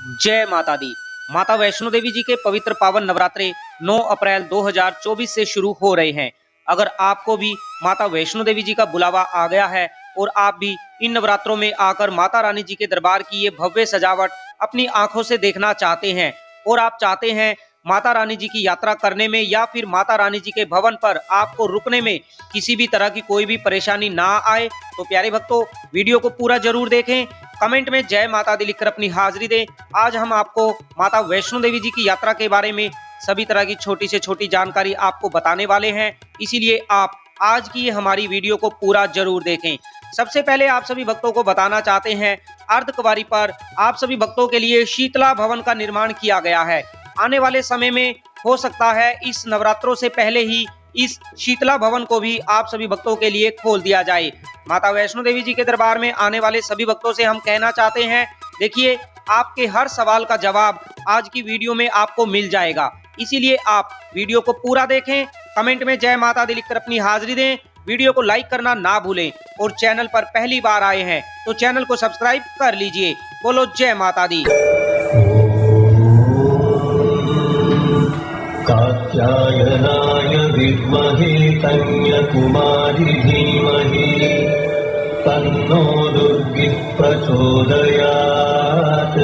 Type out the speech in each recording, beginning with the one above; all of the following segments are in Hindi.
जय माता दी। माता वैष्णो देवी जी के पवित्र पावन नवरात्रे 9 अप्रैल 2024 से शुरू हो रहे हैं। अगर आपको भी माता वैष्णो देवी जी का बुलावा आ गया है और आप भी इन नवरात्रों में आकर माता रानी जी के दरबार की ये भव्य सजावट अपनी आंखों से देखना चाहते हैं और आप चाहते हैं माता रानी जी की यात्रा करने में या फिर माता रानी जी के भवन पर आपको रुकने में किसी भी तरह की कोई भी परेशानी ना आए, तो प्यारे भक्तों वीडियो को पूरा जरूर देखें। कमेंट में जय माता दी लिखकर अपनी हाजिरी दें। आज हम आपको माता वैष्णो देवी जी की यात्रा के बारे में सभी तरह की छोटी से छोटी जानकारी आपको बताने वाले हैं, इसीलिए आप आज की हमारी वीडियो को पूरा जरूर देखें। सबसे पहले आप सभी भक्तों को बताना चाहते हैं, अर्धकुंवारी पर आप सभी भक्तों के लिए शीतला भवन का निर्माण किया गया है। आने वाले समय में हो सकता है इस नवरात्रों से पहले ही इस शीतला भवन को भी आप सभी भक्तों के लिए खोल दिया जाए। माता वैष्णो देवी जी के दरबार में आने वाले सभी भक्तों से हम कहना चाहते हैं, देखिए आपके हर सवाल का जवाब आज की वीडियो में आपको मिल जाएगा, इसीलिए आप वीडियो को पूरा देखें। कमेंट में जय माता दी लिखकर अपनी हाजिरी दें। वीडियो को लाइक करना ना भूलें और चैनल पर पहली बार आए हैं तो चैनल को सब्सक्राइब कर लीजिए। बोलो जय माता दी। कात्यायनाय विद्महे कन्याकुमारी धीमहि तन्नो दुर्गिः प्रचोदयात्।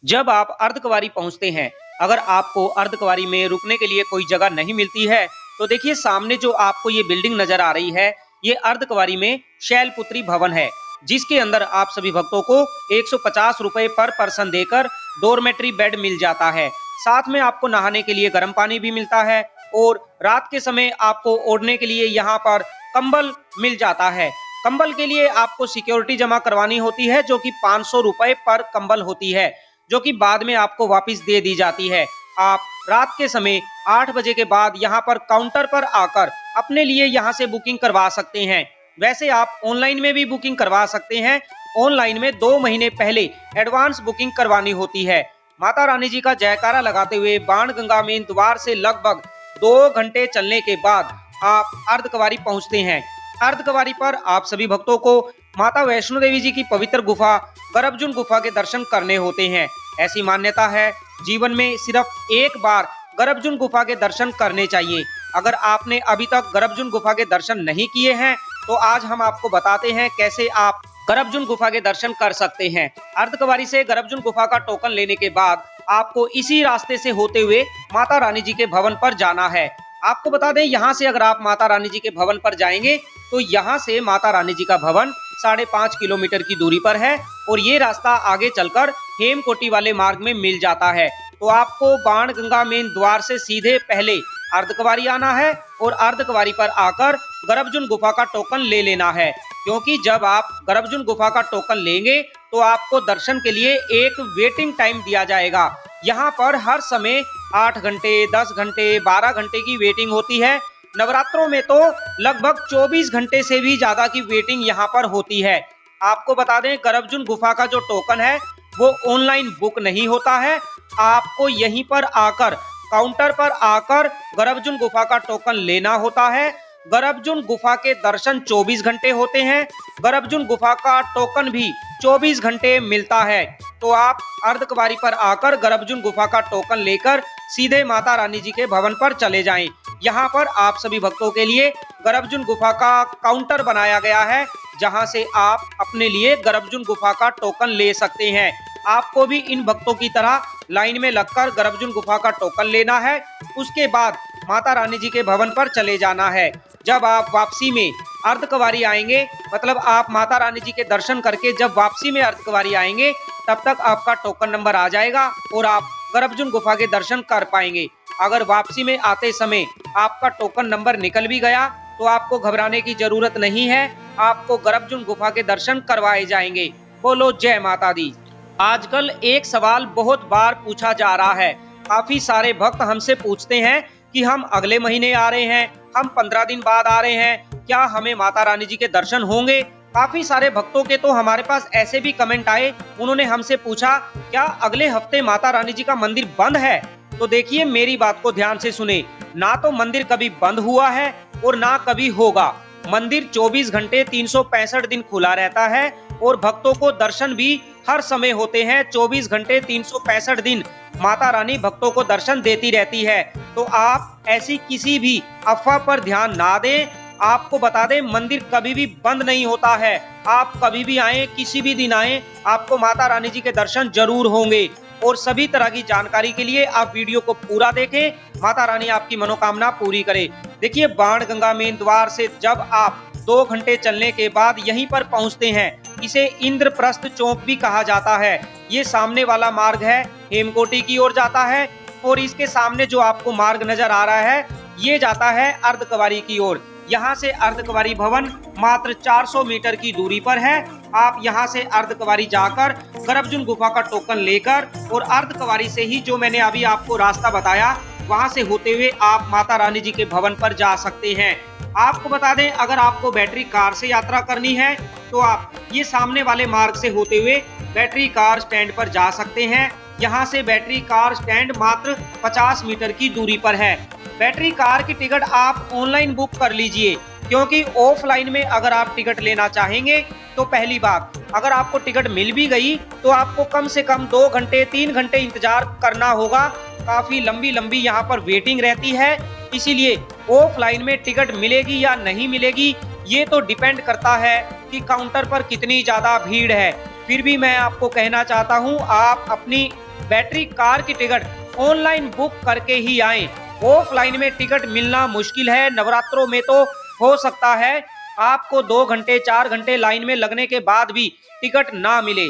जब आप अर्धकुंवारी पहुंचते हैं, अगर आपको अर्धकुंवारी में रुकने के लिए कोई जगह नहीं मिलती है तो देखिए सामने जो आपको ये बिल्डिंग नजर आ रही है, ये अर्धकुंवारी में शैलपुत्री भवन है, जिसके अंदर आप सभी भक्तों को 150 रुपए पर पर्सन देकर डोरमेट्री बेड मिल जाता है। साथ में आपको नहाने के लिए गर्म पानी भी मिलता है और रात के समय आपको ओढ़ने के लिए यहाँ पर कंबल मिल जाता है। कंबल के लिए आपको सिक्योरिटी जमा करवानी होती है, जो कि 500 रुपए पर कंबल होती है, जो कि बाद में आपको वापस दे दी जाती है। आप रात के समय 8 बजे के बाद यहाँ पर काउंटर पर आकर अपने लिए यहाँ से बुकिंग करवा सकते हैं। वैसे आप ऑनलाइन में भी बुकिंग करवा सकते हैं। ऑनलाइन में 2 महीने पहले एडवांस बुकिंग करवानी होती है। माता रानी जी का जयकारा लगाते हुए बाणगंगा मेन द्वार से लगभग 2 घंटे चलने के बाद आप अर्धकुंवारी पहुंचते हैं। अर्धकुंवारी पर आप सभी भक्तों को माता वैष्णो देवी जी की पवित्र गुफा गर्भजून गुफा के दर्शन करने होते हैं। ऐसी मान्यता है, जीवन में सिर्फ एक बार गर्भजून गुफा के दर्शन करने चाहिए। अगर आपने अभी तक गर्भजून गुफा के दर्शन नहीं किए हैं तो आज हम आपको बताते हैं कैसे आप गर्भजून गुफा के दर्शन कर सकते हैं। अर्धकुंवारी से गर्भजून गुफा का टोकन लेने के बाद आपको इसी रास्ते से होते हुए माता रानी जी के भवन पर जाना है। आपको बता दें, यहाँ से अगर आप माता रानी जी के भवन पर जाएंगे तो यहाँ से माता रानी जी का भवन 5.5 किलोमीटर की दूरी पर है और ये रास्ता आगे चलकर हेमकोटी वाले मार्ग में मिल जाता है। तो आपको बाणगंगा मेन द्वार से सीधे पहले अर्धकुंवारी आना है और अर्धकुंवारी पर आकर गर्भजून गुफा का टोकन ले लेना है, क्योंकि जब आप गर्भजून गुफा का टोकन लेंगे तो आपको दर्शन के लिए एक वेटिंग टाइम दिया जाएगा। यहाँ पर हर समय 8 घंटे, 10 घंटे, 12 घंटे की वेटिंग होती है। नवरात्रों में तो लगभग 24 घंटे से भी ज्यादा की वेटिंग यहाँ पर होती है। आपको बता दें, गर्भजून गुफा का जो टोकन है वो ऑनलाइन बुक नहीं होता है। आपको यहीं पर आकर काउंटर पर आकर गर्भजून गुफा का टोकन लेना होता है। गर्भजून गुफा के दर्शन 24 घंटे होते हैं। गर्भजून गुफा का टोकन भी 24 घंटे मिलता है। तो आप अर्धकुंवारी पर आकर गर्भजून गुफा का टोकन लेकर सीधे माता रानी जी के भवन पर चले जाएं। यहाँ पर आप सभी भक्तों के लिए गर्भजून गुफा का काउंटर बनाया गया है, जहाँ से आप अपने लिए गर्भजून गुफा का टोकन ले सकते हैं। आपको भी इन भक्तों की तरह लाइन में लगकर गर्भजून गुफा का टोकन लेना है। उसके बाद माता रानी जी के भवन पर चले जाना है। जब आप वापसी में अर्धकुंवारी आएंगे, मतलब आप माता रानी जी के दर्शन करके जब वापसी में अर्धकुंवारी आएंगे, तब तक आपका टोकन नंबर आ जाएगा और आप गर्भजून गुफा के दर्शन कर पाएंगे। अगर वापसी में आते समय आपका टोकन नंबर निकल भी गया तो आपको घबराने की जरूरत नहीं है, आपको गर्भजून गुफा के दर्शन करवाए जाएंगे। बोलो जय माता दी। आजकल एक सवाल बहुत बार पूछा जा रहा है, काफी सारे भक्त हमसे पूछते हैं कि हम अगले महीने आ रहे हैं, हम 15 दिन बाद आ रहे हैं, क्या हमें माता रानी जी के दर्शन होंगे। काफी सारे भक्तों के तो हमारे पास ऐसे भी कमेंट आए, उन्होंने हमसे पूछा क्या अगले हफ्ते माता रानी जी का मंदिर बंद है। तो देखिए, मेरी बात को ध्यान से सुने, ना तो मंदिर कभी बंद हुआ है और ना कभी होगा। मंदिर 24 घंटे 365 दिन खुला रहता है और भक्तों को दर्शन भी हर समय होते हैं। 24 घंटे 365 दिन माता रानी भक्तों को दर्शन देती रहती है। तो आप ऐसी किसी भी अफवाह पर ध्यान ना दें। आपको बता दें, मंदिर कभी भी बंद नहीं होता है। आप कभी भी आए, किसी भी दिन आए, आपको माता रानी जी के दर्शन जरूर होंगे। और सभी तरह की जानकारी के लिए आप वीडियो को पूरा देखें। माता रानी आपकी मनोकामना पूरी करे। देखिए, बाणगंगा मेन द्वार से जब आप 2 घंटे चलने के बाद यहीं पर पहुंचते हैं, इसे इंद्रप्रस्थ चौक भी कहा जाता है। ये सामने वाला मार्ग है, हेमकोटी की ओर जाता है। और इसके सामने जो आपको मार्ग नजर आ रहा है, ये जाता है अर्धकुंवारी की ओर। यहाँ से अर्धकुंवारी भवन मात्र 400 मीटर की दूरी पर है। आप यहाँ से अर्धकुंवारी जाकर गर्भजून गुफा का टोकन लेकर और अर्धकुंवारी से ही जो मैंने अभी आपको रास्ता बताया, वहां से होते हुए आप माता रानी जी के भवन पर जा सकते हैं। आपको बता दें, अगर आपको बैटरी कार से यात्रा करनी है तो आप ये सामने वाले मार्ग से होते हुए बैटरी कार स्टैंड पर जा सकते हैं। यहाँ से बैटरी कार स्टैंड मात्र 50 मीटर की दूरी पर है। बैटरी कार की टिकट आप ऑनलाइन बुक कर लीजिए, क्योंकि ऑफलाइन में अगर आप टिकट लेना चाहेंगे तो पहली बात, अगर आपको टिकट मिल भी गई तो आपको कम से कम 2 घंटे 3 घंटे इंतजार करना होगा। काफी लंबी यहाँ पर वेटिंग रहती है। इसीलिए ऑफलाइन में टिकट मिलेगी या नहीं मिलेगी, ये तो डिपेंड करता है कि काउंटर पर कितनी ज्यादा भीड़ है। फिर भी मैं आपको कहना चाहता हूँ, आप अपनी बैटरी कार की टिकट ऑनलाइन बुक करके ही आएं। ऑफलाइन में टिकट मिलना मुश्किल है। नवरात्रों में तो हो सकता है आपको 2 घंटे 4 घंटे लाइन में लगने के बाद भी टिकट ना मिले।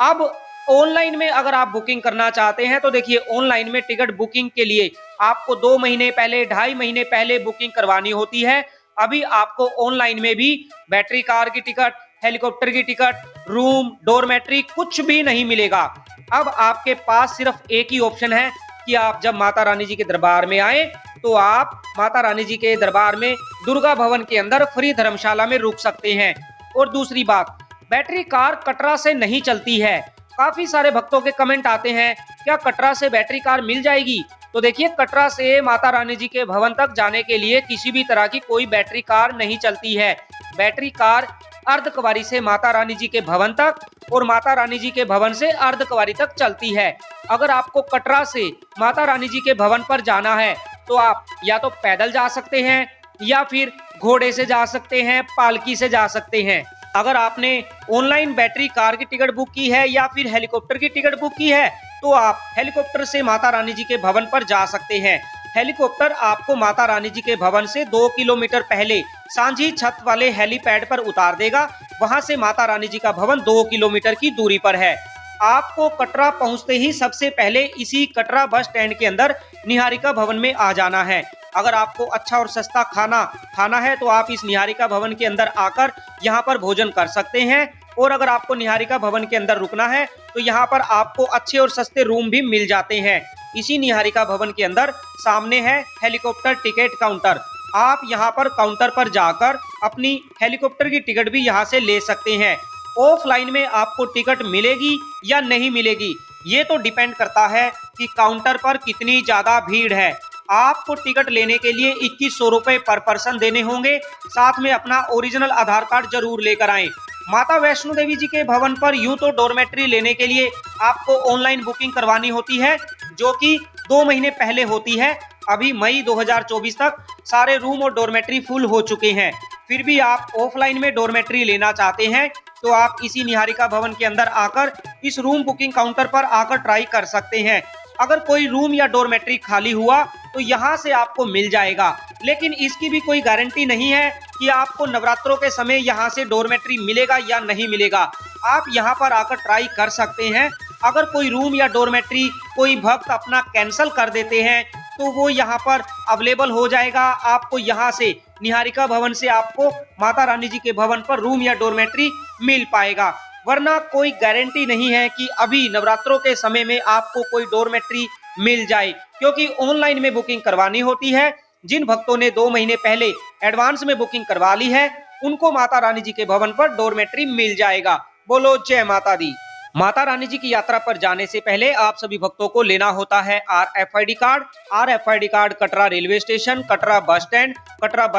अब ऑनलाइन में अगर आप बुकिंग करना चाहते हैं तो देखिए, ऑनलाइन में टिकट बुकिंग के लिए आपको 2 महीने पहले, 2.5 महीने पहले बुकिंग करवानी होती है। अभी आपको ऑनलाइन में भी बैटरी कार की टिकट, हेलीकॉप्टर की टिकट, रूम, डोरमेट्री कुछ भी नहीं मिलेगा। अब आपके पास सिर्फ एक ही ऑप्शन है कि आप जब माता रानी जी के दरबार में आए तो आप माता रानी जी के दरबार में दुर्गा भवन के अंदर फ्री धर्मशाला में रुक सकते हैं। और दूसरी बात, बैटरी कार कटरा से नहीं चलती है। काफी सारे भक्तों के कमेंट आते हैं, क्या कटरा से बैटरी कार मिल जाएगी? तो देखिए, कटरा से माता रानी जी के भवन तक जाने के लिए किसी भी तरह की कोई बैटरी कार नहीं चलती है। बैटरी कार अर्धकुंवारी से माता रानी जी के भवन तक और माता रानी जी के भवन से अर्धकुंवारी तक चलती है। अगर आपको कटरा से माता रानी जी के भवन पर जाना है तो आप या तो पैदल जा सकते हैं या फिर घोड़े से जा सकते हैं, पालकी से जा सकते हैं। अगर आपने ऑनलाइन बैटरी कार की टिकट बुक की है या फिर हेलीकॉप्टर की टिकट बुक की है तो आप हेलीकॉप्टर से माता रानी जी के भवन पर जा सकते हैं। हेलीकॉप्टर आपको माता रानी जी के भवन से 2 किलोमीटर पहले सांझी छत वाले हेलीपैड पर उतार देगा। वहां से माता रानी जी का भवन 2 किलोमीटर की दूरी पर है। आपको कटरा पहुंचते ही सबसे पहले इसी कटरा बस स्टैंड के अंदर निहारिका भवन में आ जाना है। अगर आपको अच्छा और सस्ता खाना है तो आप इस निहारिका भवन के अंदर आकर यहाँ पर भोजन कर सकते हैं। और अगर आपको निहारिका भवन के अंदर रुकना है तो यहाँ पर आपको अच्छे और सस्ते रूम भी मिल जाते हैं। इसी निहारिका भवन के अंदर सामने है हेलीकॉप्टर टिकट काउंटर। आप यहाँ पर काउंटर पर जाकर अपनी हेलीकॉप्टर की टिकट भी यहाँ से ले सकते हैं। ऑफलाइन में आपको टिकट मिलेगी या नहीं मिलेगी, ये तो डिपेंड करता है कि काउंटर पर कितनी ज्यादा भीड़ है। आपको टिकट लेने के लिए 2100 रुपए पर पर्सन देने होंगे। साथ में अपना ओरिजिनल आधार कार्ड जरूर लेकर आएं। माता वैष्णो देवी जी के भवन पर यूं तो डॉर्मेट्री लेने के लिए आपको ऑनलाइन बुकिंग करवानी होती है, जो कि 2 महीने पहले होती है। अभी मई 2024 तक सारे रूम और डॉर्मेट्री फुल हो चुके हैं। फिर भी आप ऑफलाइन में डॉर्मेट्री लेना चाहते हैं तो आप इसी निहारिका भवन के अंदर आकर इस रूम बुकिंग काउंटर पर आकर ट्राई कर सकते हैं। अगर कोई रूम या डॉर्मेट्री खाली हुआ तो यहाँ से आपको मिल जाएगा, लेकिन इसकी भी कोई गारंटी नहीं है कि आपको नवरात्रों के समय यहाँ से डॉर्मेट्री मिलेगा या नहीं मिलेगा। आप यहाँ पर आकर ट्राई कर सकते हैं। अगर कोई रूम या डॉर्मेट्री कोई भक्त अपना कैंसिल कर देते हैं तो वो यहाँ पर अवेलेबल हो जाएगा। आपको यहाँ से निहारिका भवन से आपको माता रानी जी के भवन पर रूम या डॉर्मेट्री मिल पाएगा, वरना कोई गारंटी नहीं है कि अभी नवरात्रों के समय में आपको कोई डॉर्मेट्री मिल जाए, क्योंकि ऑनलाइन में बुकिंग करवानी होती है। जिन भक्तों ने 2 महीने पहले एडवांस में बुकिंग करवा ली है उनको माता रानी जी के भवन पर डॉर्मेट्री मिल जाएगा। बोलो जय माता दी। माता रानी जी की यात्रा पर जाने से पहले आप सभी भक्तों को लेना होता है RFID card. RFID card Katra railway station, Katra bus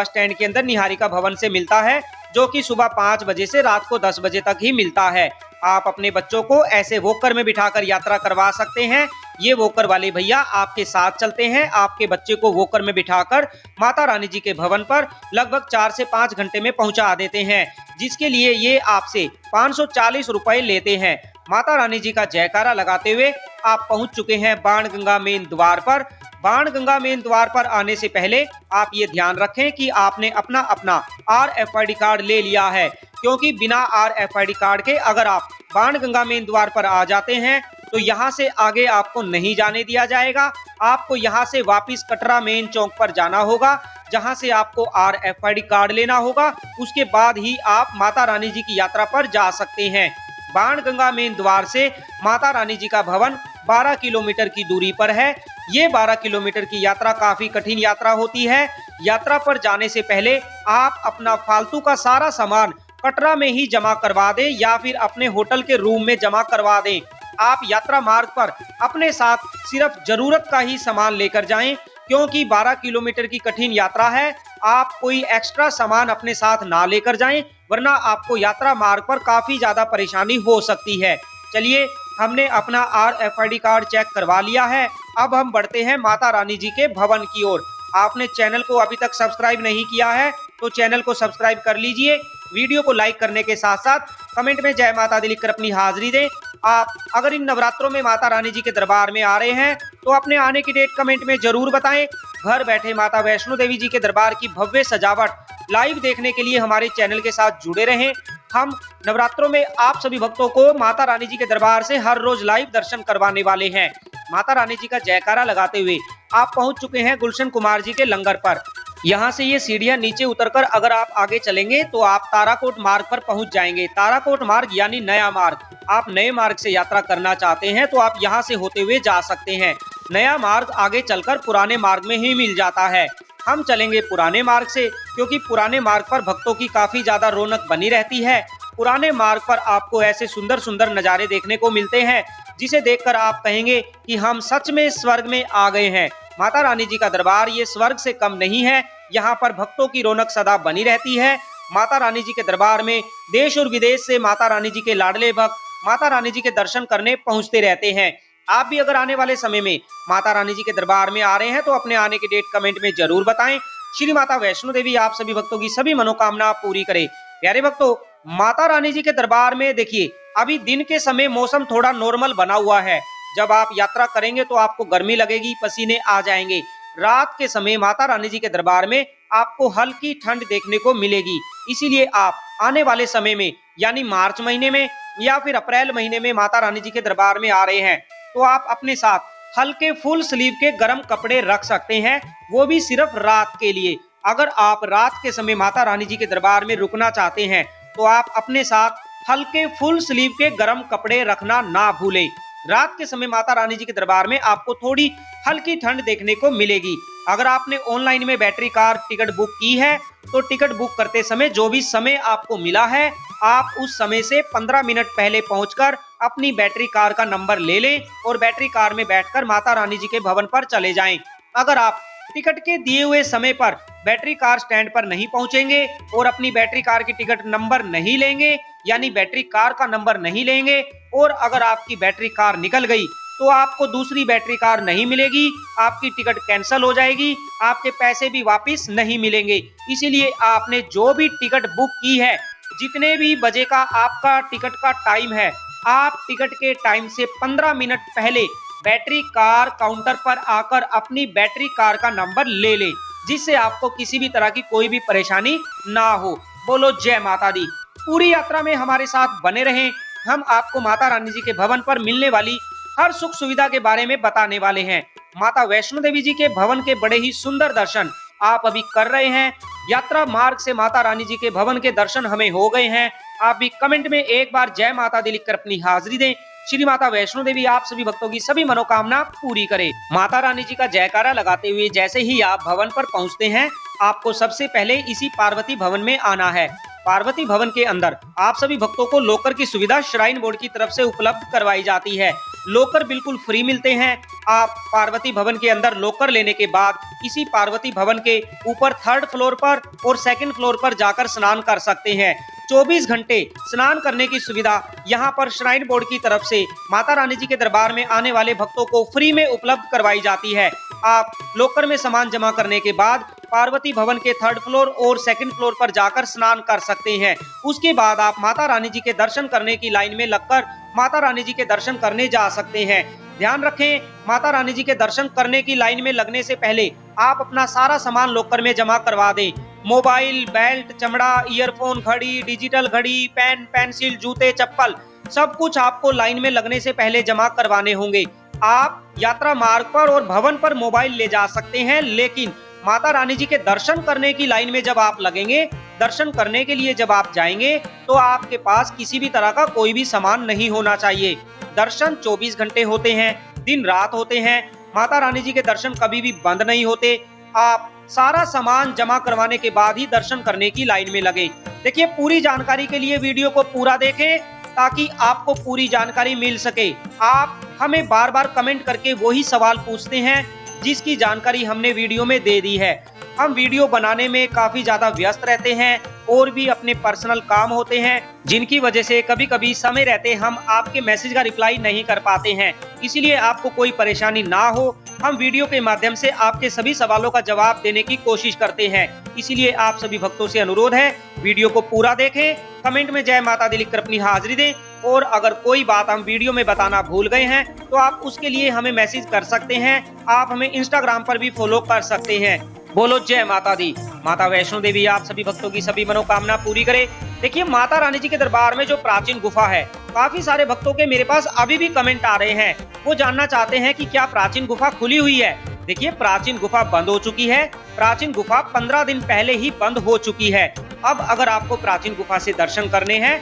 stand के अंदर निहारिका भवन से मिलता है, जो कि सुबह 5 बजे से रात को 10 बजे तक ही मिलता है। आप अपने बच्चों को ऐसे वॉकर में बिठाकर यात्रा करवा सकते हैं। ये वॉकर वाले भैया आपके साथ चलते हैं, आपके बच्चे को वॉकर में बिठाकर माता रानी जी के भवन पर लगभग 4 से 5 घंटे में पहुंचा देते हैं, जिसके लिए ये आपसे 540 रुपए लेते हैं। माता रानी जी का जयकारा लगाते हुए आप पहुंच चुके हैं बाणगंगा मेन द्वार पर। बाणगंगा मेन द्वार पर आने से पहले आप ये ध्यान रखें कि आपने अपना RFID कार्ड ले लिया है, क्योंकि बिना RFID कार्ड के अगर आप बाणगंगा मेन द्वार पर आ जाते हैं तो यहाँ से आगे आपको नहीं जाने दिया जाएगा। आपको यहाँ से वापस कटरा मेन चौक पर जाना होगा, जहाँ से आपको RFID कार्ड लेना होगा। उसके बाद ही आप माता रानी जी की यात्रा पर जा सकते हैं। बाणगंगा मेन द्वार से माता रानी जी का भवन 12 किलोमीटर की दूरी पर है। ये 12 किलोमीटर की यात्रा काफी कठिन यात्रा होती है। यात्रा पर जाने से पहले आप अपना फालतू का सारा सामान कटरा में ही जमा करवा दें या फिर अपने होटल के रूम में जमा करवा दें। आप यात्रा मार्ग पर अपने साथ सिर्फ जरूरत का ही सामान लेकर जाएं, क्योंकि 12 किलोमीटर की कठिन यात्रा है। आप कोई एक्स्ट्रा सामान अपने साथ ना लेकर जाएं, वरना आपको यात्रा मार्ग पर काफी ज्यादा परेशानी हो सकती है। चलिए, हमने अपना RFID कार्ड चेक करवा लिया है। अब हम बढ़ते हैं माता रानी जी के भवन की ओर। आपने चैनल को अभी तक सब्सक्राइब नहीं किया है तो चैनल को सब्सक्राइब कर लीजिए। वीडियो को लाइक करने के साथ साथ कमेंट में जय माता दी लिखकर अपनी हाजिरी दें। आप अगर इन नवरात्रों में माता रानी जी के दरबार में आ रहे हैं तो अपने आने की डेट कमेंट में जरूर बताएं। घर बैठे माता वैष्णो देवी जी के दरबार की भव्य सजावट लाइव देखने के लिए हमारे चैनल के साथ जुड़े रहें। हम नवरात्रों में आप सभी भक्तों को माता रानी जी के दरबार से हर रोज लाइव दर्शन करवाने वाले हैं। माता रानी जी का जयकारा लगाते हुए आप पहुंच चुके हैं गुलशन कुमार जी के लंगर पर। यहाँ से ये सीढ़ियां नीचे उतरकर अगर आप आगे चलेंगे तो आप ताराकोट मार्ग पर पहुंच जाएंगे। ताराकोट मार्ग यानी नया मार्ग। आप नए मार्ग से यात्रा करना चाहते हैं तो आप यहाँ से होते हुए जा सकते हैं। नया मार्ग आगे चलकर पुराने मार्ग में ही मिल जाता है। हम चलेंगे पुराने मार्ग से, क्योंकि पुराने मार्ग पर भक्तों की काफी ज्यादा रौनक बनी रहती है। पुराने मार्ग पर आपको ऐसे सुंदर सुंदर नजारे देखने को मिलते हैं, जिसे देखकर आप कहेंगे कि हम सच में स्वर्ग में आ गए हैं। माता रानी जी का दरबार ये स्वर्ग से कम नहीं है। यहाँ पर भक्तों की रौनक सदा बनी रहती है। माता रानी जी के दरबार में देश और विदेश से माता रानी जी के लाडले भक्त माता रानी जी के दर्शन करने पहुंचते रहते हैं। आप भी अगर आने वाले समय में माता रानी जी के दरबार में आ रहे हैं तो अपने आने की डेट कमेंट में जरूर बताएं। श्री माता वैष्णो देवी आप सभी भक्तों की सभी मनोकामना पूरी करे। प्यारे भक्तों, माता रानी जी के दरबार में देखिए, अभी दिन के समय मौसम थोड़ा नॉर्मल बना हुआ है। जब आप यात्रा करेंगे तो आपको गर्मी लगेगी, पसीने आ जाएंगे। रात के समय माता रानी जी के दरबार में आपको हल्की ठंड देखने को मिलेगी। इसीलिए आप आने वाले समय में यानी मार्च महीने में या फिर अप्रैल महीने में माता रानी जी के दरबार में आ रहे हैं तो आप अपने साथ हल्के फुल स्लीव के गर्म कपड़े रख सकते हैं, वो भी सिर्फ रात के लिए। अगर आप रात के समय माता रानी जी के दरबार में रुकना चाहते हैं तो आप अपने साथ हल्के फुल स्लीव के गर्म कपड़े रखना ना भूलें। रात के समय माता रानी जी के दरबार में आपको थोड़ी हल्की ठंड देखने को मिलेगी। अगर आपने ऑनलाइन में बैटरी कार टिकट बुक की है तो टिकट बुक करते समय जो भी समय आपको मिला है, आप उस समय से 15 मिनट पहले पहुंचकर अपनी बैटरी कार का नंबर ले लें और बैटरी कार में बैठकर माता रानी जी के भवन पर चले जाएं। अगर आप टिकट के दिए हुए समय पर बैटरी कार स्टैंड पर नहीं पहुंचेंगे और अपनी बैटरी कार की टिकट नंबर नहीं लेंगे, यानी बैटरी कार का नंबर नहीं लेंगे, और अगर आपकी बैटरी कार निकल गई तो आपको दूसरी बैटरी कार नहीं मिलेगी, आपकी टिकट कैंसिल हो जाएगी, आपके पैसे भी वापस नहीं मिलेंगे। इसीलिए आपने जो भी टिकट बुक की है, जितने भी बजे का आपका टिकट का टाइम है, आप टिकट के टाइम से 15 मिनट पहले बैटरी कार काउंटर पर आकर अपनी बैटरी कार का नंबर ले लें, जिससे आपको किसी भी तरह की कोई भी परेशानी ना हो। बोलो जय माता दी। पूरी यात्रा में हमारे साथ बने रहें। हम आपको माता रानी जी के भवन पर मिलने वाली हर सुख सुविधा के बारे में बताने वाले हैं। माता वैष्णो देवी जी के भवन के बड़े ही सुंदर दर्शन आप अभी कर रहे हैं। यात्रा मार्ग से माता रानी जी के भवन के दर्शन हमें हो गए हैं। आप भी कमेंट में एक बार जय माता दी लिखकर अपनी हाजिरी दें। श्री माता वैष्णो देवी आप सभी भक्तों की सभी मनोकामना पूरी करे। माता रानी जी का जयकारा लगाते हुए जैसे ही आप भवन पर पहुंचते हैं, आपको सबसे पहले इसी पार्वती भवन में आना है। पार्वती भवन के अंदर आप सभी भक्तों को लॉकर की सुविधा श्राइन बोर्ड की तरफ से उपलब्ध करवाई जाती है। लॉकर बिल्कुल फ्री मिलते हैं। आप पार्वती भवन के अंदर लॉकर लेने के बाद इसी पार्वती भवन के ऊपर 3rd फ्लोर पर और 2nd फ्लोर पर जाकर स्नान कर सकते हैं। 24 घंटे स्नान करने की सुविधा यहाँ पर श्राइन बोर्ड की तरफ से माता रानी जी के दरबार में आने वाले भक्तों को फ्री में उपलब्ध करवाई जाती है। आप लॉकर में सामान जमा करने के बाद पार्वती भवन के 3rd फ्लोर और 2nd फ्लोर पर जाकर स्नान कर सकते हैं। उसके बाद आप माता रानी जी के दर्शन करने की लाइन में लगकर माता रानी जी के दर्शन करने जा सकते हैं। ध्यान रखें, माता रानी जी के दर्शन करने की लाइन में लगने से पहले आप अपना सारा सामान लॉकर में जमा करवा दें। मोबाइल, बेल्ट, चमड़ा, ईयरफोन, घड़ी, डिजिटल घड़ी, पेन, पेंसिल, जूते, चप्पल, सब कुछ आपको लाइन में लगने से पहले जमा करवाने होंगे। आप यात्रा मार्ग पर और भवन पर मोबाइल ले जा सकते हैं, लेकिन माता रानी जी के दर्शन करने की लाइन में जब आप लगेंगे, दर्शन करने के लिए जब आप जाएंगे, तो आपके पास किसी भी तरह का कोई भी सामान नहीं होना चाहिए। दर्शन 24 घंटे होते हैं, दिन रात होते हैं। माता रानी जी के दर्शन कभी भी बंद नहीं होते। आप सारा सामान जमा करवाने के बाद ही दर्शन करने की लाइन में लगे। देखिए, पूरी जानकारी के लिए वीडियो को पूरा देखें ताकि आपको पूरी जानकारी मिल सके। आप हमें बार बार कमेंट करके वही सवाल पूछते हैं जिसकी जानकारी हमने वीडियो में दे दी है। हम वीडियो बनाने में काफी ज्यादा व्यस्त रहते हैं और भी अपने पर्सनल काम होते हैं, जिनकी वजह से कभी कभी समय रहते हम आपके मैसेज का रिप्लाई नहीं कर पाते हैं। इसलिए आपको कोई परेशानी ना हो, हम वीडियो के माध्यम से आपके सभी सवालों का जवाब देने की कोशिश करते हैं। इसीलिए आप सभी भक्तों से अनुरोध है, वीडियो को पूरा देखें, कमेंट में जय माता दी लिखकर अपनी हाजिरी दें, और अगर कोई बात हम वीडियो में बताना भूल गए हैं तो आप उसके लिए हमें मैसेज कर सकते हैं। आप हमें इंस्टाग्राम पर भी फॉलो कर सकते हैं। बोलो जय माता दी। माता वैष्णो देवी आप सभी भक्तों की सभी मनोकामना पूरी करे। देखिए, माता रानी जी के दरबार में जो प्राचीन गुफा है, काफी सारे भक्तों के मेरे पास अभी भी कमेंट आ रहे हैं। वो जानना चाहते हैं कि क्या प्राचीन गुफा खुली हुई है। देखिए, प्राचीन गुफा बंद हो चुकी है। प्राचीन गुफा 15 दिन पहले ही बंद हो चुकी है। अब अगर आपको प्राचीन गुफा से दर्शन करने हैं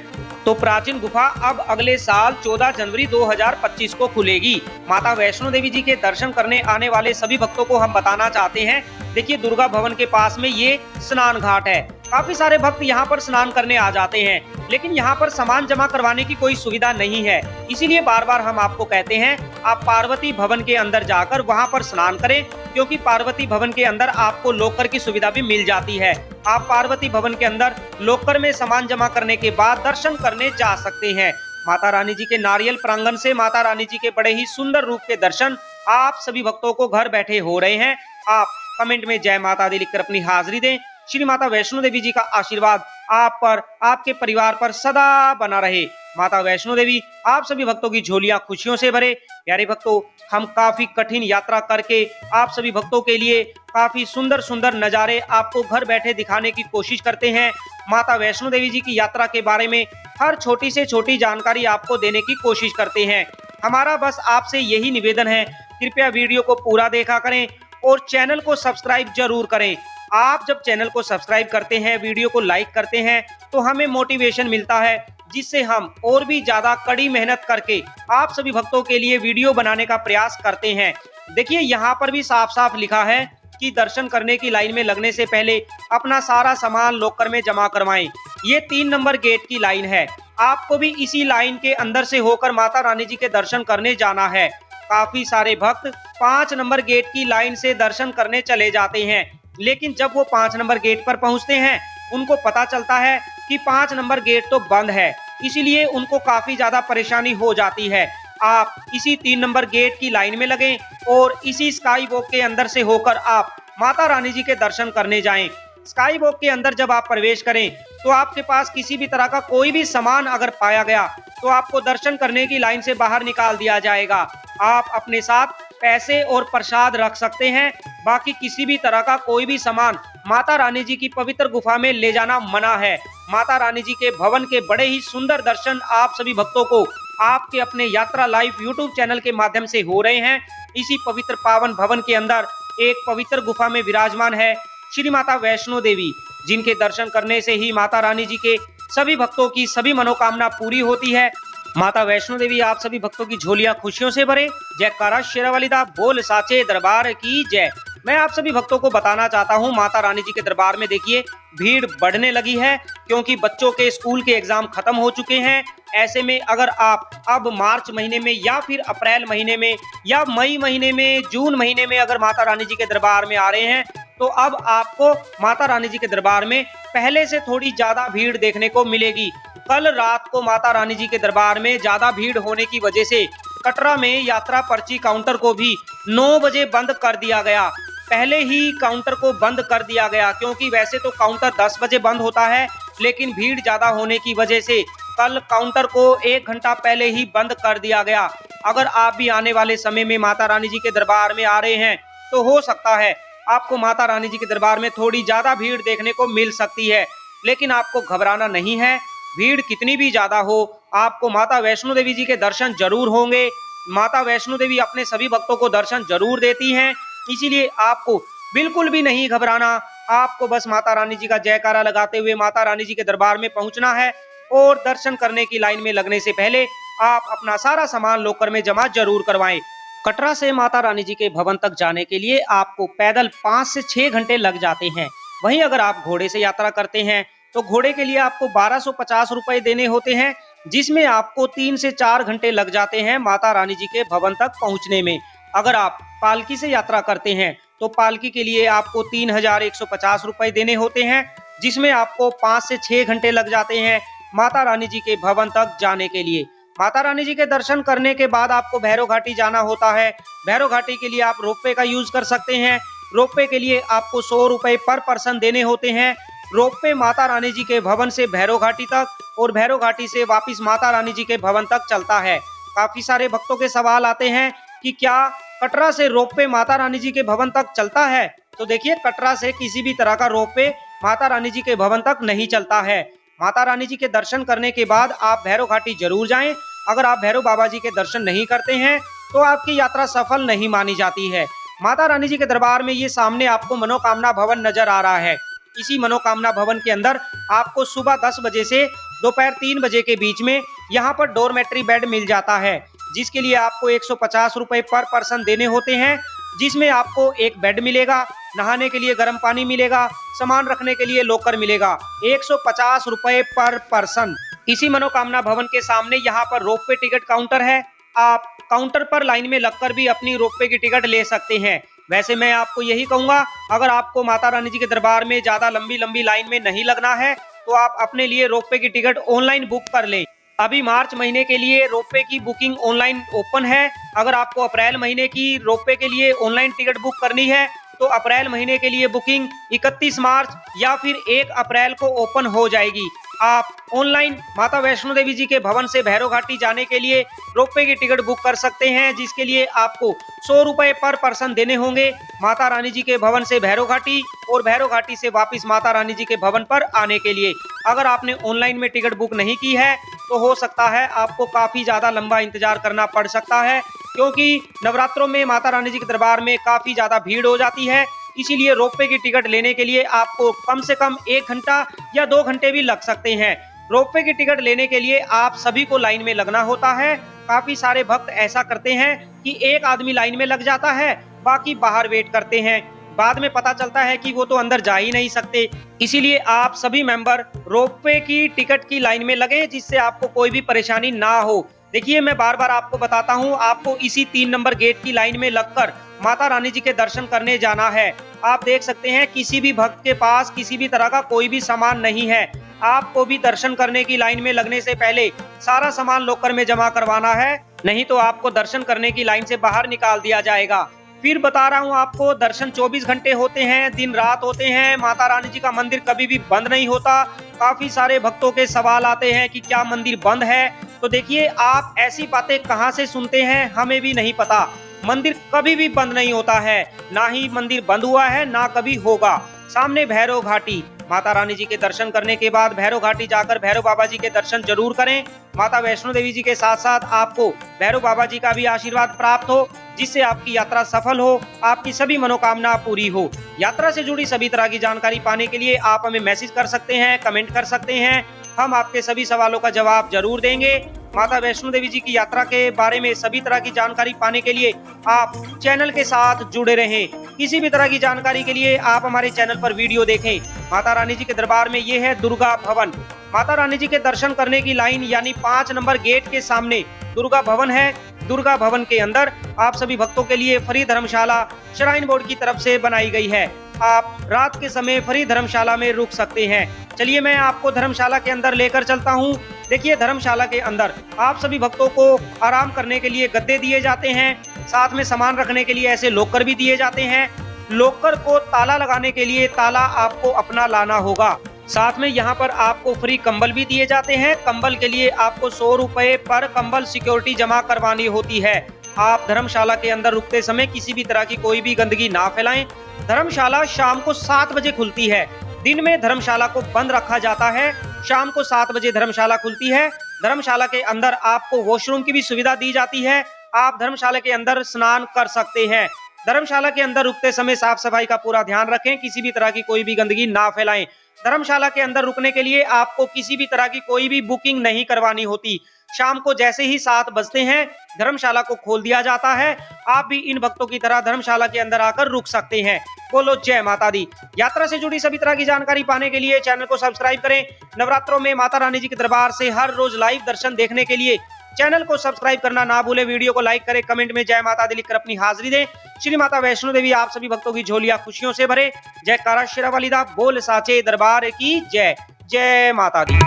तो प्राचीन गुफा अब अगले साल 14 जनवरी 2025 को खुलेगी। माता वैष्णो देवी जी के दर्शन करने आने वाले सभी भक्तों को हम बताना चाहते हैं, देखिए, दुर्गा भवन के पास में ये स्नान घाट है। काफी सारे भक्त यहाँ पर स्नान करने आ जाते हैं, लेकिन यहाँ पर सामान जमा करवाने की कोई सुविधा नहीं है। इसीलिए बार बार हम आपको कहते हैं, आप पार्वती भवन के अंदर जाकर वहाँ पर स्नान करें, क्योंकि पार्वती भवन के अंदर आपको लॉकर की सुविधा भी मिल जाती है। आप पार्वती भवन के अंदर लॉकर में सामान जमा करने के बाद दर्शन करने जा सकते हैं। माता रानी जी के नारियल प्रांगण से माता रानी जी के बड़े ही सुंदर रूप के दर्शन आप सभी भक्तों को घर बैठे हो रहे हैं। आप कमेंट में जय माता दी लिखकर अपनी हाजिरी दें। श्री माता वैष्णो देवी जी का आशीर्वाद आप पर, आपके परिवार पर सदा बना रहे। माता वैष्णो देवी आप सभी भक्तों की झोलियां खुशियों से भरे। प्यारे भक्तों, हम काफी कठिन यात्रा करके आप सभी भक्तों के लिए काफी सुंदर सुंदर नजारे आपको घर बैठे दिखाने की कोशिश करते हैं। माता वैष्णो देवी जी की यात्रा के बारे में हर छोटी से छोटी जानकारी आपको देने की कोशिश करते हैं। हमारा बस आपसे यही निवेदन है, कृपया वीडियो को पूरा देखा करें और चैनल को सब्सक्राइब जरूर करें। आप जब चैनल को सब्सक्राइब करते हैं, वीडियो को लाइक करते हैं, तो हमें मोटिवेशन मिलता है, जिससे हम और भी ज्यादा कड़ी मेहनत करके आप सभी भक्तों के लिए वीडियो बनाने का प्रयास करते हैं। देखिए, यहाँ पर भी साफ साफ लिखा है कि दर्शन करने की लाइन में लगने से पहले अपना सारा सामान लॉकर में जमा करवाएं। ये 3 नंबर गेट की लाइन है। आपको भी इसी लाइन के अंदर से होकर माता रानी जी के दर्शन करने जाना है। काफी सारे भक्त 5 नंबर गेट की लाइन से दर्शन करने चले जाते हैं, लेकिन जब वो 5 नंबर गेट पर पहुंचते हैं, उनको पता चलता है कि 5 नंबर गेट तो बंद है, इसीलिए उनको काफी ज्यादा परेशानी हो जाती है। आप इसी 3 नंबर गेट की लाइन में लगें और इसी स्काई वॉक के अंदर से होकर आप माता रानी जी के दर्शन करने जाएं। स्काई वॉक के अंदर जब आप प्रवेश करें तो आपके पास किसी भी तरह का कोई भी सामान अगर पाया गया तो आपको दर्शन करने की लाइन से बाहर निकाल दिया जाएगा। आप अपने साथ पैसे और प्रसाद रख सकते हैं, बाकी किसी भी तरह का कोई भी सामान माता रानी जी की पवित्र गुफा में ले जाना मना है। माता रानी जी के भवन के बड़े ही सुंदर दर्शन आप सभी भक्तों को आपके अपने यात्रा लाइव यूट्यूब चैनल के माध्यम से हो रहे हैं। इसी पवित्र पावन भवन के अंदर एक पवित्र गुफा में विराजमान है श्री माता वैष्णो देवी, जिनके दर्शन करने से ही माता रानी जी के सभी भक्तों की सभी मनोकामना पूरी होती है। माता वैष्णो देवी आप सभी भक्तों की झोलियां खुशियों से भरे। जयकारा शेरावाली दा बोल साचे दरबार की जय। मैं आप सभी भक्तों को बताना चाहता हूं, माता रानी जी के दरबार में देखिए भीड़ बढ़ने लगी है, क्योंकि बच्चों के स्कूल के एग्जाम खत्म हो चुके हैं। ऐसे में अगर आप अब मार्च महीने में या फिर अप्रैल महीने में या मई महीने में, जून महीने में अगर माता रानी जी के दरबार में आ रहे हैं, तो अब आपको माता रानी जी के दरबार में पहले से थोड़ी ज्यादा भीड़ देखने को मिलेगी। कल रात को माता रानी जी के दरबार में ज्यादा भीड़ होने की वजह से कटरा में यात्रा पर्ची काउंटर को भी 9 बजे बंद कर दिया गया। पहले ही काउंटर को बंद कर दिया गया, क्योंकि वैसे तो काउंटर 10 बजे बंद होता है, लेकिन भीड़ ज्यादा होने की वजह से कल काउंटर को 1 घंटा पहले ही बंद कर दिया गया। अगर आप भी आने वाले समय में माता रानी जी के दरबार में आ रहे हैं तो हो सकता है आपको माता रानी जी के दरबार में थोड़ी ज्यादा भीड़ देखने को मिल सकती है, लेकिन आपको घबराना नहीं है। भीड़ कितनी भी ज्यादा हो, आपको माता वैष्णो देवी जी के दर्शन जरूर होंगे। माता वैष्णो देवी अपने सभी भक्तों को दर्शन जरूर देती हैं, इसीलिए आपको बिल्कुल भी नहीं घबराना। आपको बस माता रानी जी का जयकारा लगाते हुए माता रानी जी के दरबार में पहुंचना है और दर्शन करने की लाइन में लगने से पहले आप अपना सारा सामान लॉकर में जमा जरूर करवाएं। कटरा से माता रानी जी के भवन तक जाने के लिए आपको पैदल 5 से 6 घंटे लग जाते हैं। वहीं अगर आप घोड़े से यात्रा करते हैं तो घोड़े के लिए आपको 1250 रुपए देने होते हैं, जिसमें आपको 3 से 4 घंटे लग जाते हैं माता रानी जी के भवन तक पहुंचने में। अगर आप पालकी से यात्रा करते हैं तो पालकी के लिए आपको 3150 रुपए देने होते हैं, जिसमें आपको 5 से 6 घंटे लग जाते हैं माता रानी जी के भवन तक जाने के लिए। माता रानी जी के दर्शन करने के बाद आपको भैरव घाटी जाना होता है। भैरव घाटी के लिए आप रोपवे का यूज कर सकते हैं। रोपवे के लिए आपको 100 रुपए पर पर्सन देने होते हैं। रोपवे माता रानी जी के भवन से भैरव घाटी तक और भैरव घाटी से वापस माता रानी जी के भवन तक चलता है। काफी सारे भक्तों के सवाल आते हैं कि क्या कटरा से रोपवे माता रानी जी के भवन तक चलता है? तो देखिए, कटरा से किसी भी तरह का रोपवे माता रानी जी के भवन तक नहीं चलता है। माता रानी जी के दर्शन करने के बाद आप भैरव घाटी जरूर जाएं। अगर आप भैरव बाबा जी के दर्शन नहीं करते हैं तो आपकी यात्रा सफल नहीं मानी जाती है। माता रानी जी के दरबार में ये सामने आपको मनोकामना भवन नजर आ रहा है। इसी मनोकामना भवन के अंदर आपको सुबह 10 बजे से दोपहर 3 बजे के बीच में यहाँ पर डोरमेट्री बेड मिल जाता है, जिसके लिए आपको 150 रुपए पर पर्सन देने होते हैं, जिसमें आपको एक बेड मिलेगा, नहाने के लिए गर्म पानी मिलेगा, सामान रखने के लिए लॉकर मिलेगा। 150 रुपए पर पर्सन। इसी मनोकामना भवन के सामने यहाँ पर रोपवे टिकट काउंटर है। आप काउंटर पर लाइन में लगकर भी अपनी रोपवे की टिकट ले सकते हैं। वैसे मैं आपको यही कहूंगा, अगर आपको माता रानी जी के दरबार में ज्यादा लंबी लाइन में नहीं लगना है तो आप अपने लिए रोपवे की टिकट ऑनलाइन बुक कर लें। अभी मार्च महीने के लिए रोपवे की बुकिंग ऑनलाइन ओपन है। अगर आपको अप्रैल महीने की रोपवे के लिए ऑनलाइन टिकट बुक करनी है तो अप्रैल महीने के लिए बुकिंग 31 मार्च या फिर 1 अप्रैल को ओपन हो जाएगी। आप ऑनलाइन माता वैष्णो देवी जी के भवन से भैरव घाटी जाने के लिए रोपवे की टिकट बुक कर सकते हैं, जिसके लिए आपको 100 रुपए पर पर्सन देने होंगे माता रानी जी के भवन से भैरव घाटी और भैरव घाटी से वापस माता रानी जी के भवन पर आने के लिए। अगर आपने ऑनलाइन में टिकट बुक नहीं की है तो हो सकता है आपको काफी ज्यादा लंबा इंतजार करना पड़ सकता है, क्योंकि नवरात्रों में माता रानी जी के दरबार में काफी ज्यादा भीड़ हो जाती है। इसीलिए रोपवे की टिकट लेने के लिए आपको कम से कम 1 घंटा या 2 घंटे भी लग सकते हैं। रोपवे की टिकट लेने के लिए आप सभी को लाइन में लगना होता है। काफी सारे भक्त ऐसा करते हैं कि एक आदमी लाइन में लग जाता है, बाकी बाहर वेट करते हैं। बाद में पता चलता है कि वो तो अंदर जा ही नहीं सकते। इसीलिए आप सभी मेंबर रोपवे की टिकट की लाइन में लगे, जिससे आपको कोई भी परेशानी ना हो। देखिए, मैं बार बार आपको बताता हूँ, आपको इसी 3 नंबर गेट की लाइन में लगकर माता रानी जी के दर्शन करने जाना है। आप देख सकते हैं किसी भी भक्त के पास किसी भी तरह का कोई भी सामान नहीं है। आपको भी दर्शन करने की लाइन में लगने से पहले सारा सामान लॉकर में जमा करवाना है, नहीं तो आपको दर्शन करने की लाइन से बाहर निकाल दिया जाएगा। फिर बता रहा हूँ आपको, दर्शन 24 घंटे होते हैं, दिन रात होते हैं। माता रानी जी का मंदिर कभी भी बंद नहीं होता। काफी सारे भक्तों के सवाल आते हैं कि क्या मंदिर बंद है? तो देखिए, आप ऐसी बातें कहां से सुनते हैं, हमें भी नहीं पता। मंदिर कभी भी बंद नहीं होता है, ना ही मंदिर बंद हुआ है, ना कभी होगा। सामने भैरव घाटी, माता रानी जी के दर्शन करने के बाद भैरव घाटी जाकर भैरव बाबा जी के दर्शन जरूर करें। माता वैष्णो देवी जी के साथ साथ आपको भैरव बाबा जी का भी आशीर्वाद प्राप्त हो, जिससे आपकी यात्रा सफल हो, आपकी सभी मनोकामना पूरी हो। यात्रा से जुड़ी सभी तरह की जानकारी पाने के लिए आप हमें मैसेज कर सकते हैं, कमेंट कर सकते हैं। हम आपके सभी सवालों का जवाब जरूर देंगे। माता वैष्णो देवी जी की यात्रा के बारे में सभी तरह की जानकारी पाने के लिए आप चैनल के साथ जुड़े रहें। किसी भी तरह की जानकारी के लिए आप हमारे चैनल पर वीडियो देखें। माता रानी जी के दरबार में ये है दुर्गा भवन। माता रानी जी के दर्शन करने की लाइन यानी 5 नंबर गेट के सामने दुर्गा भवन है। दुर्गा भवन के अंदर आप सभी भक्तों के लिए फ्री धर्मशाला श्राइन बोर्ड की तरफ से बनाई गई है। आप रात के समय फ्री धर्मशाला में रुक सकते हैं। चलिए मैं आपको धर्मशाला के अंदर लेकर चलता हूँ। देखिए धर्मशाला के अंदर आप सभी भक्तों को आराम करने के लिए गद्दे दिए जाते हैं, साथ में सामान रखने के लिए ऐसे लॉकर भी दिए जाते हैं। लॉकर को ताला लगाने के लिए ताला आपको अपना लाना होगा। साथ में यहाँ पर आपको फ्री कंबल भी दिए जाते हैं। कंबल के लिए आपको 100 रुपए पर कंबल सिक्योरिटी जमा करवानी होती है। आप धर्मशाला के अंदर रुकते समय किसी भी तरह की कोई भी गंदगी ना फैलाएं। धर्मशाला शाम को 7 बजे खुलती है। दिन में धर्मशाला को बंद रखा जाता है। शाम को 7 बजे धर्मशाला खुलती है। धर्मशाला के अंदर आपको वॉशरूम की भी सुविधा दी जाती है। आप धर्मशाला के अंदर स्नान कर सकते हैं। धर्मशाला के अंदर रुकते समय साफ सफाई का पूरा ध्यान रखें, किसी भी तरह की कोई भी गंदगी ना फैलाएं। धर्मशाला के अंदर रुकने के लिए आपको किसी भी तरह की कोई भी बुकिंग नहीं करवानी होती। शाम को जैसे ही 7 बजते हैं धर्मशाला को खोल दिया जाता है। आप भी इन भक्तों की तरह धर्मशाला के अंदर आकर रुक सकते हैं। बोलो जय माता दी। यात्रा से जुड़ी सभी तरह की जानकारी पाने के लिए चैनल को सब्सक्राइब करें। नवरात्रों में माता रानी जी के दरबार से हर रोज लाइव दर्शन देखने के लिए चैनल को सब्सक्राइब करना ना भूले। वीडियो को लाइक करें, कमेंट में जय माता दी लिखकर अपनी हाजिरी दें। श्री माता वैष्णो देवी आप सभी भक्तों की झोलियां खुशियों से भरे। जयकारा शेरा वाली दा बोल साचे दरबार की जय। जय माता दी।